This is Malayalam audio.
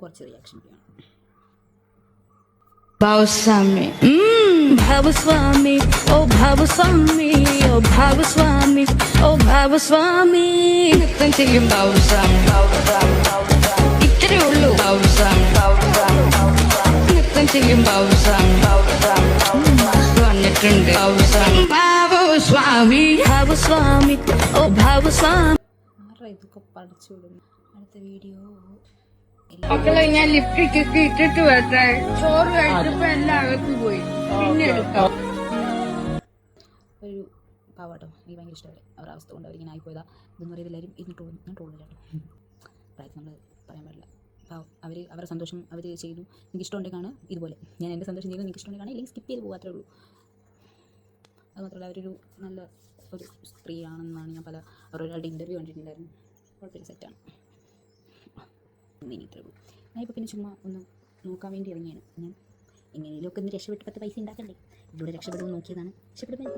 കുറച്ച് റിയാക്ഷൻ ചെയ്യണം. ഭാവസ്വാമി ഭാവസ്വാമി ഓ ഭാവസ്വാമി ഓ ഭാവസ്വാമി ഓ ഭാവസ്വാമി നൃത്തം ചെയ്യും ഭാവസ്വാമി ഇത്രേ ഉള്ളൂ ഭാവസ്വാമി നൃത്തം ചെയ്യും ഭാവസ്വാമി വന്നിട്ടുണ്ട് ഭാവസ്വാമി ഭാവസ്വാമി ഭാവസ്വാമി ഓ ഭാവസ്വാമി. ആരുടെ ഇതൊക്കെ പഠിച്ചു വിടുന്നു. അടുത്ത വീഡിയോ മക്കളെ ഞാൻ ലിപ്റ്റിക്ക് ഒക്കെ ഇട്ടിട്ട് വരട്ടെ. ചോറ് കഴിച്ചപ്പോ എല്ലാം അകത്ത് പോയി. പിന്നെ എടുക്കാം. ഒരു പാവാട്ടോ, എനിക്ക് ഭയങ്കര ഇഷ്ടമായി അവരുടെ അവസ്ഥ കൊണ്ട്. അവരിങ്ങനെ ആയിപ്പോയതാ ഇതെന്ന് പറയുന്നത് എല്ലാവരും ഇന്ന് ട്രോളില്ല കേട്ടോ. പ്രായത്തിൽ നമ്മൾ പറയാൻ പാടില്ല. അപ്പോൾ അവരുടെ സന്തോഷം അവർ ചെയ്തു. എനിക്ക് ഇഷ്ടമുണ്ടെങ്കിൽ കാണുക ഇതുപോലെ. ഞാൻ എൻ്റെ സന്തോഷം ചെയ്തു, എനിക്ക് ഇഷ്ടമുണ്ടെങ്കിൽ കാണുക, ഇല്ലെങ്കിൽ സ്കിപ്പ് ചെയ്ത് പോകാത്രേ ഉള്ളൂ. അത് മാത്രമല്ല അവരൊരു നല്ല ഒരു സ്ത്രീയാണെന്നാണ് ഞാൻ അവരുടെ ഇൻ്റർവ്യൂ കണ്ടിട്ടുണ്ടായിരുന്നു. കുഴപ്പമില്ല, സെറ്റാണ്. ഇത്രേ ഉള്ളൂ. ഞാനിപ്പോൾ പിന്നെ ചുമ്മാ ഒന്ന് നോക്കാൻ വേണ്ടി ഇറങ്ങിയാണ്. ഞാൻ എങ്ങനെയൊക്കെ ഒന്ന് രക്ഷപ്പെട്ട് 10 പൈസ ഉണ്ടാക്കണ്ടേ. ഇതിലൂടെ രക്ഷപ്പെടുമെന്ന് നോക്കിയതാണ്. രക്ഷപ്പെടുമ്പോൾ